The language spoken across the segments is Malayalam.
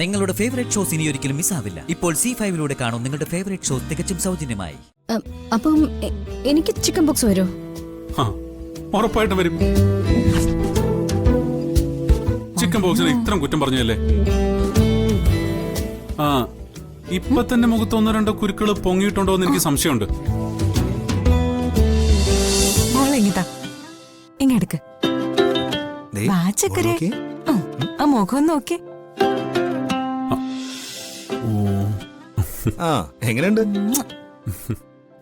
നിങ്ങളുടെ ഫേവറേറ്റ് ഷോസ് ഇനി ഒരിക്കലും മിസ്സാവില്ല. ഇപ്പോൾ C5 കാണും നിങ്ങളുടെ ഫേവറേറ്റ് ഷോസ് തികച്ചും സൗജന്യമായി. അപ്പം എനിക്ക് ചിക്കൻ ബോക്സ് വരുമോ? ഉറപ്പായിട്ടും വരും. ചിക്കൻ ബോക്സിന് ഇത്രയും കുറ്റം പറഞ്ഞല്ലേ? ഇപ്പൊ തന്നെ മുഖത്ത് ഒന്നോ രണ്ടോ കുരുക്കള് പൊങ്ങിയിട്ടുണ്ടോ എന്ന് എനിക്ക് സംശയമുണ്ട്. ഇങ്ങെടുക്ക് വാച്ചക്കരെ ആ മുഖം നോക്കി. എങ്ങനെയുണ്ട്?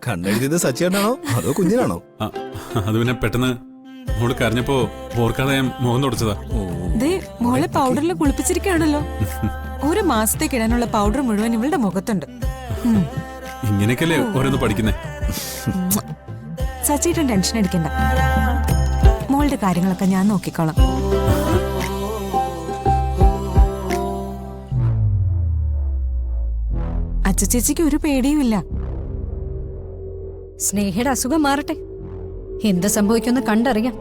കണ്ടെഴുതിയത് സച്ചിയാണോ അതോ കുഞ്ഞിനാണോ? അത് പിന്നെ പെട്ടെന്ന് മോള് കരഞ്ഞപ്പോ ഓർക്കാതെ മുഖം തുടച്ചതാ. മോളെ പൗഡറിൽ കുളിപ്പിച്ചിരിക്കുകയാണല്ലോ. ഒരു മാസത്തേക്ക് ഇടാനുള്ള പൗഡർ മുഴുവൻ ഇവളുടെ മുഖത്തുണ്ട്. ഇങ്ങനെയൊക്കെയല്ലേ ഓരോന്ന് പഠിക്കുന്നേ. സച്ചിട്ടും ടെൻഷൻ അടിക്കണ്ട, മോളുടെ കാര്യങ്ങളൊക്കെ ഞാൻ നോക്കിക്കോളാം. അച്ചച്ചേച്ചിക്ക് ഒരു പേടിയുമില്ല. സ്നേഹയുടെ അസുഖം മാറട്ടെ, എന്ത് സംഭവിക്കുമെന്ന് കണ്ടറിയാം.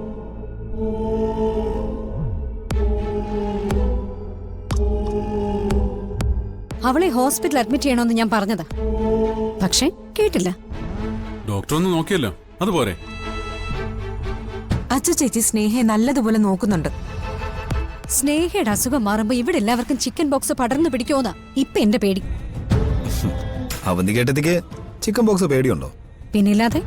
അവളെ ഹോസ്പിറ്റലിൽ അഡ്മിറ്റ് ചെയ്യണമെന്ന് ഞാൻ പറഞ്ഞതാ, പക്ഷേ കേട്ടില്ല. ഡോക്ടർ ഒന്ന് നോക്കിയല്ലോ, അതുപോരെ. അച്ചച്ചേച്ചി സ്നേഹയെ നല്ലതുപോലെ നോക്കുന്നുണ്ട്. സ്നേഹയുടെ അസുഖം മാറുമ്പോ ഇവിടെ എല്ലാവർക്കും ചിക്കൻ ബോക്സ് പടർന്നു പിടിക്കുമോന്നാ ഇപ്പൊ എന്റെ പേടി. അവന്തി കേട്ടതിക്ക് ചിക്കൻ ബോക്സ് പേടിയുണ്ടോ? പിന്നില്ലാതെ.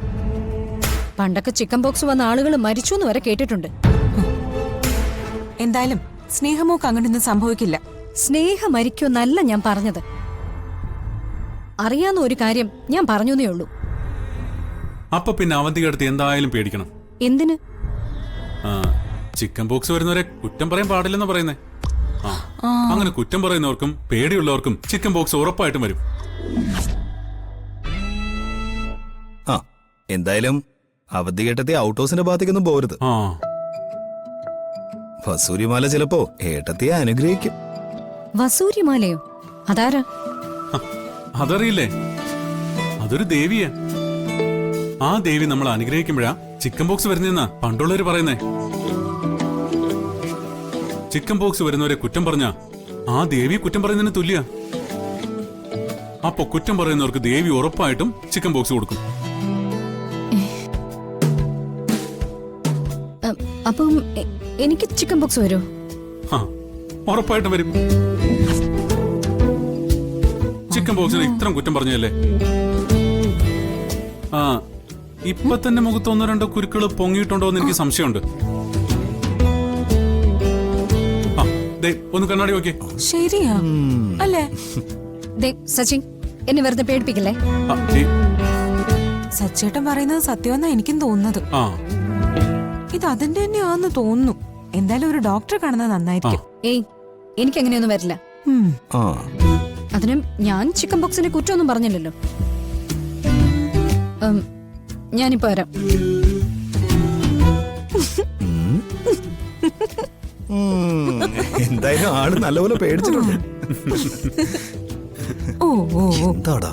പണ്ടൊക്കെ ചിക്കൻ ബോക്സ് വന്ന ആളുകൾ മരിച്ചു എന്ന് വരെ കേട്ടിട്ടുണ്ട്. എന്തായാലും സ്നേഹമോക്ക് അങ്ങനെയൊന്നും സംഭവിക്കില്ല. സ്നേഹ മരിക്കുമെന്നല്ല ഞാൻ പറഞ്ഞത്. അറിയാവുന്ന ഒരു കാര്യം ഞാൻ പറഞ്ഞേ ഉള്ളൂ. അപ്പൊ പിന്നെ അവന്തിക അടുത്ത് എന്തായാലും പേടിക്കണം. എന്തിന്? ചിക്കൻ ബോക്സ് വരുന്നവരെ കുറ്റം പറയാൻ പാടില്ലെന്ന് പറയുന്നേ. അങ്ങനെ കുറ്റം പറയുന്നവർക്കും പേടിയുള്ളവർക്കും ചിക്കൻ ബോക്സ് ഉറപ്പായിട്ടും വരും. എന്തായാലും അവധി കേട്ടത്തെ ഔട്ട് ഹൗസിന്റെ ഭാഗത്തേക്കൊന്നും പോരുത്. വസൂരിമാല ചിലപ്പോ ഏട്ടത്തിയെ അനുഗ്രഹിക്കും. വസൂരിമാലയോ? അതാരാ? അതറിയില്ലേ? അതൊരു ദേവിയാ. ആ ദേവി നമ്മൾ അനുഗ്രഹിക്കുമ്പോഴാ ചിക്കൻ ബോക്സ് വരുന്നെന്നാ പണ്ടുള്ളവര് പറയുന്നേ. ചിക്കൻ ബോക്സ് വരുന്നവരെ കുറ്റം പറഞ്ഞാ ആ ദേവി കുറ്റം പറയുന്നതിന് തുല്യ. അപ്പൊ കുറ്റം പറയുന്നവർക്ക് ദേവി ഉറപ്പായിട്ടും ചിക്കൻ ബോക്സ് കൊടുക്കും. അപ്പം എനിക്ക് ചിക്കൻ ബോക്സ് വരുമോ? ഉറപ്പായിട്ടും വരും. ചിക്കൻ ബോക്സിന് ഇത്രയും കുറ്റം പറഞ്ഞല്ലേ? ഇപ്പൊ തന്നെ മുഖത്ത് ഒന്നോ രണ്ടോ കുരുക്കള് പൊങ്ങിയിട്ടുണ്ടോ എന്ന് എനിക്ക് സംശയമുണ്ട്. ഒന്ന് കണ്ണാടി നോക്കി. ശരിയാ അല്ലേ? സച്ചിൻ, എന്നെ വെറുതെ പേടിപ്പിക്കല്ലേ. സച്ചേട്ടൻ പറയുന്നത് സത്യമെന്നാ എനിക്കും തോന്നുന്നത്. ഇത് അതിന്റെ തന്നെയാന്ന് തോന്നുന്നു. എന്തായാലും ഒരു ഡോക്ടറെ കാണുന്നത് നന്നായിരിക്കും. ഏയ്, എനിക്ക് അങ്ങനെയൊന്നും വരില്ല. അതിനും ഞാൻ ചിക്കൻ ബോക്സിന്റെ കുറ്റമൊന്നും പറഞ്ഞില്ലല്ലോ. ഞാനിപ്പോ വരാം. എന്തായാലും ആള് നല്ലപോലെ പേടിച്ചിട്ടുണ്ട്. എന്താടാ?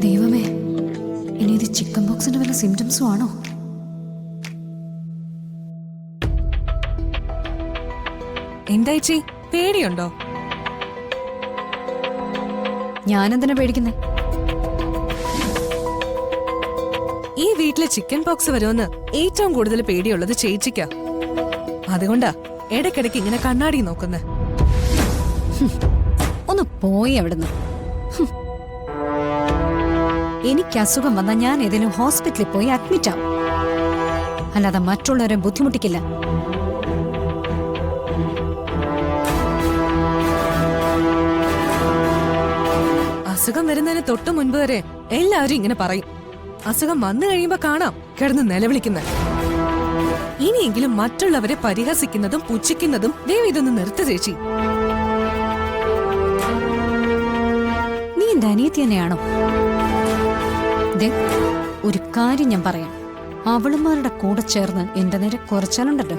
ദൈവമേ, ഇനി ഇത് ചിക്കൻ ബോക്സിന്റെ വല്ല സിംറ്റംസും ആണോ? എന്തായിച്ചി, പേടിയുണ്ടോ? ഞാനെന്തിനാ പേടിക്കുന്നേ? ഈ വീട്ടിലെ ചിക്കൻ ബോക്സ് വരുമെന്ന് ഏറ്റവും കൂടുതൽ പേടിയുള്ളത് ചേച്ചിക്കാ. അതുകൊണ്ടാ ഇടയ്ക്കിടയ്ക്ക് ഇങ്ങനെ കണ്ണാടി നോക്കുന്നേ. ഒന്ന് പോയി അവിടുന്ന്. എനിക്ക് അസുഖം വന്നാൽ ഞാൻ ഏതെങ്കിലും ഹോസ്പിറ്റലിൽ പോയി അഡ്മിറ്റ് ആവും, അല്ലാതെ മറ്റുള്ളവരെ ബുദ്ധിമുട്ടിക്കില്ല. അസുഖം വരുന്നതിന് തൊട്ടു മുൻപ് വരെ എല്ലാവരും ഇങ്ങനെ പറയും. അസുഖം വന്നു കഴിയുമ്പോ കാണാം കിടന്ന് നിലവിളിക്കുന്ന. ഇനിയെങ്കിലും മറ്റുള്ളവരെ പരിഹസിക്കുന്നതും പുച്ഛിക്കുന്നതും ദൈവം ഇതൊന്ന് നിർത്ത ചേച്ചി. നീ എന്റെ അനിയത്തി തന്നെയാണോ? ഒരു കാര്യം ഞാൻ പറയാം, അവളുമാരുടെ കൂടെ ചേർന്ന് എന്റെ നേരെ കുറച്ചാലുണ്ടല്ലോ,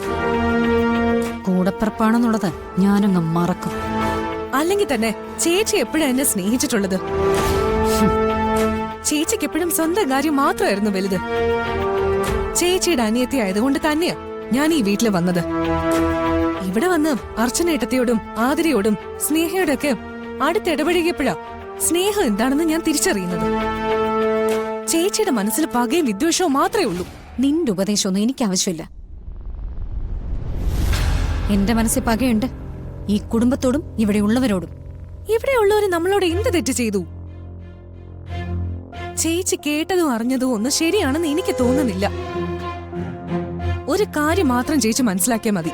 കൂടപ്പിറപ്പാണെന്നുള്ളത് ഞാനങ്ങ് മറക്കും. അല്ലെങ്കിൽ തന്നെ ചേച്ചി എപ്പോഴാ എന്നെ സ്നേഹിച്ചിട്ടുള്ളത്? ചേച്ചിക്ക് എപ്പോഴും സ്വന്തം കാര്യം മാത്രമായിരുന്നു വലുത്. ചേച്ചിയുടെ അനിയത്തി ആയതുകൊണ്ട് തന്നെയാ ഞാൻ ഈ വീട്ടിൽ വന്നത്. ഇവിടെ വന്ന് അർച്ചനേട്ടത്തിയോടും ആതിരയോടും സ്നേഹയോടൊക്കെ അടുത്തിടപഴകിയപ്പോഴാ സ്നേഹം എന്താണെന്ന് ഞാൻ തിരിച്ചറിയുന്നത്. ചേച്ചിയുടെ മനസ്സിൽ പകയും വിദ്വേഷവും മാത്രമേ ഉള്ളൂ. നിന്റെ ഉപദേശമൊന്നും എനിക്ക് ആവശ്യമില്ല. എന്റെ മനസ്സിൽ പകയുണ്ട്, ഈ കുടുംബത്തോടും ഇവിടെയുള്ളവരോടും. ഇവിടെയുള്ളവര് നമ്മളോട് എന്ത് തെറ്റ് ചെയ്തു? ചേച്ചി കേട്ടതും അറിഞ്ഞതും ഒന്നും ശരിയാണെന്ന് എനിക്ക് തോന്നുന്നില്ല. ഒരു കാര്യം മാത്രം ചേച്ചി മനസ്സിലാക്കിയാൽ മതി.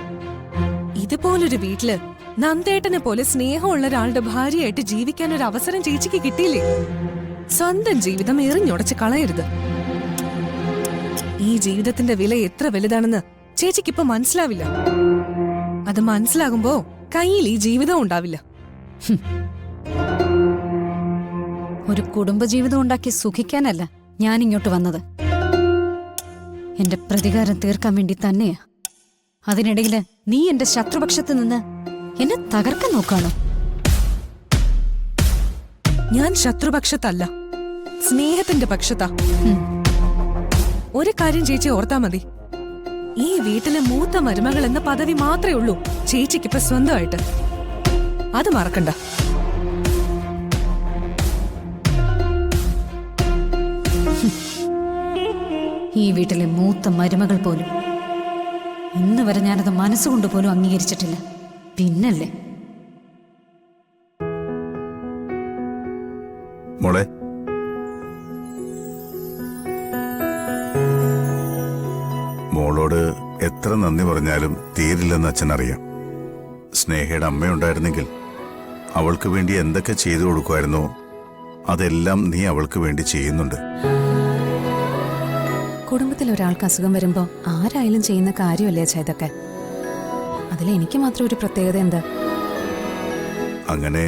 ഇതുപോലൊരു വീട്ടില് നന്ദേട്ടനെ പോലെ സ്നേഹമുള്ള ഒരാളുടെ ഭാര്യയായിട്ട് ജീവിക്കാൻ ഒരു അവസരം ചേച്ചിക്ക് കിട്ടിയില്ലേ? സ്വന്തം ജീവിതം എറിഞ്ഞുടച്ച് കളയരുത്. ഈ ജീവിതത്തിന്റെ വില എത്ര വലുതാണെന്ന് ചേച്ചിക്കിപ്പോ മനസ്സിലാവില്ല. അത് മനസ്സിലാകുമ്പോ കയ്യിൽ ഈ ജീവിതം ഉണ്ടാവില്ല. ഒരു കുടുംബജീവിതം ഉണ്ടാക്കി സുഖിക്കാനല്ല ഞാൻ ഇങ്ങോട്ട് വന്നത്. എന്റെ പ്രതികാരം തീർക്കാൻ വേണ്ടി തന്നെയാ. അതിനിടയില് നീ എന്റെ ശത്രുപക്ഷത്ത് നിന്ന് എന്നെ തകർക്കാൻ നോക്കാണോ? ഞാൻ ശത്രുപക്ഷത്തല്ല, സ്നേഹത്തിന്റെ പക്ഷത്താ. ഒരു കാര്യം ചേച്ചി ഓർത്താ മതി. ഈ വീട്ടിലെ മൂത്ത മരുമകൾ എന്ന പദവി മാത്രമേ ഉള്ളൂ ചേച്ചിക്കിപ്പോ സ്വന്തമായിട്ട്. അത് മറക്കണ്ട. ഈ വീട്ടിലെ മൂത്ത മരുമകൾ പോലും ഇന്ന് വരെ ഞാനത് മനസ്സുകൊണ്ട് പോലും അംഗീകരിച്ചിട്ടില്ല. പിന്നല്ലേ മോളെ, മോളോട് എത്ര നന്ദി പറഞ്ഞാലും തീരില്ലെന്ന് അച്ഛനറിയാം. സ്നേഹയുടെ അമ്മയുണ്ടായിരുന്നെങ്കിൽ അവൾക്ക് വേണ്ടി എന്തൊക്കെ ചെയ്തു കൊടുക്കുമായിരുന്നോ അതെല്ലാം നീ അവൾക്ക് വേണ്ടി ചെയ്യുന്നുണ്ട്. കുടുംബത്തിൽ ഒരാൾക്ക് അസുഖം വരുമ്പോ ആരായാലും ചെയ്യുന്ന കാര്യമല്ലേ അച്ഛാ ഇതൊക്കെ? അതിലെനിക്ക് മാത്രം ഒരു പ്രത്യേകത എന്താ? അങ്ങനെ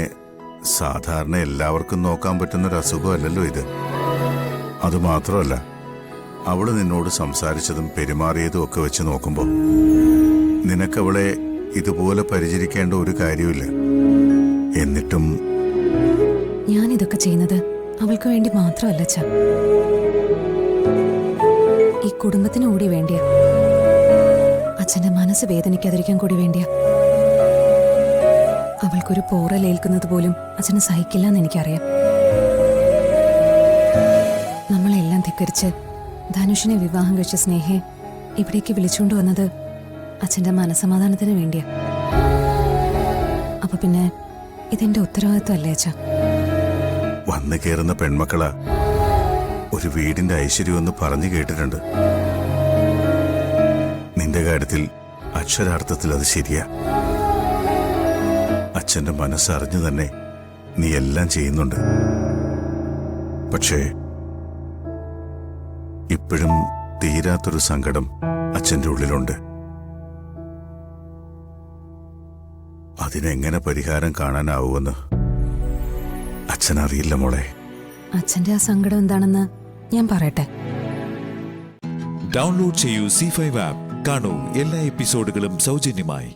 സാധാരണ എല്ലാവർക്കും നോക്കാൻ പറ്റുന്നൊരു അസുഖമല്ലല്ലോ ഇത്. അതുമാത്രമല്ല, അവള് നിന്നോട് സംസാരിച്ചതും പെരുമാറിയതും ഒക്കെ വെച്ച് നോക്കുമ്പോ നിനക്കവളെ ഇതുപോലെ പരിചരിക്കേണ്ട ഒരു കാര്യമില്ല. എന്നിട്ടും ഞാനിതൊക്കെ ചെയ്യുന്നത് അവൾക്ക് വേണ്ടി മാത്രമല്ല അച്ഛാ, ഈ കുടുംബത്തിന് കൂടി വേണ്ടിയാ. അച്ഛന്റെ മനസ്സ് വേദനിക്കാതിരിക്കാൻ കൂടി വേണ്ടിയാ. അവൾക്കൊരു പോറലേൽക്കുന്നത് പോലും അച്ഛന് സഹിക്കില്ല എന്ന് എനിക്കറിയാം. നമ്മളെല്ലാം ധിക്കരിച്ച് ധനുഷിനെ വിവാഹം കഴിച്ച സ്നേഹയെ ഇവിടേക്ക് വിളിച്ചുകൊണ്ട് വന്നത് അച്ഛന്റെ മനസ്സമാധാനത്തിന് വേണ്ടിയാ. അപ്പൊ പിന്നെ ഇതെന്റെ ഉത്തരവാദിത്വമല്ലേ അച്ഛാ? വന്നു കയറുന്ന പെൺമക്കളാ ഒരു വീടിന്റെ ഐശ്വര്യമെന്ന് പറഞ്ഞു കേട്ടിട്ടുണ്ട്. നിന്റെ കാര്യത്തിൽ അക്ഷരാർത്ഥത്തിൽ അത് ശരിയാ. അച്ഛന്റെ മനസ്സറിഞ്ഞു തന്നെ നീ എല്ലാം ചെയ്യുന്നുണ്ട്. പക്ഷേ ഇപ്പോഴും തീരാത്തൊരു സങ്കടം അച്ഛന്റെ ഉള്ളിലുണ്ട്. അതിനെങ്ങനെ പരിഹാരം കാണാനാവുമെന്ന് അച്ഛനറിയില്ല മോളെ. അച്ഛന്റെ ആ സങ്കടം എന്താണെന്ന് ഞാൻ പറയട്ടെ. ഡൗൺലോഡ് ചെയ്യൂ C5 ആപ്പ്. കാണൂ എല്ലാ എപ്പിസോഡുകളും സൗജന്യമായി.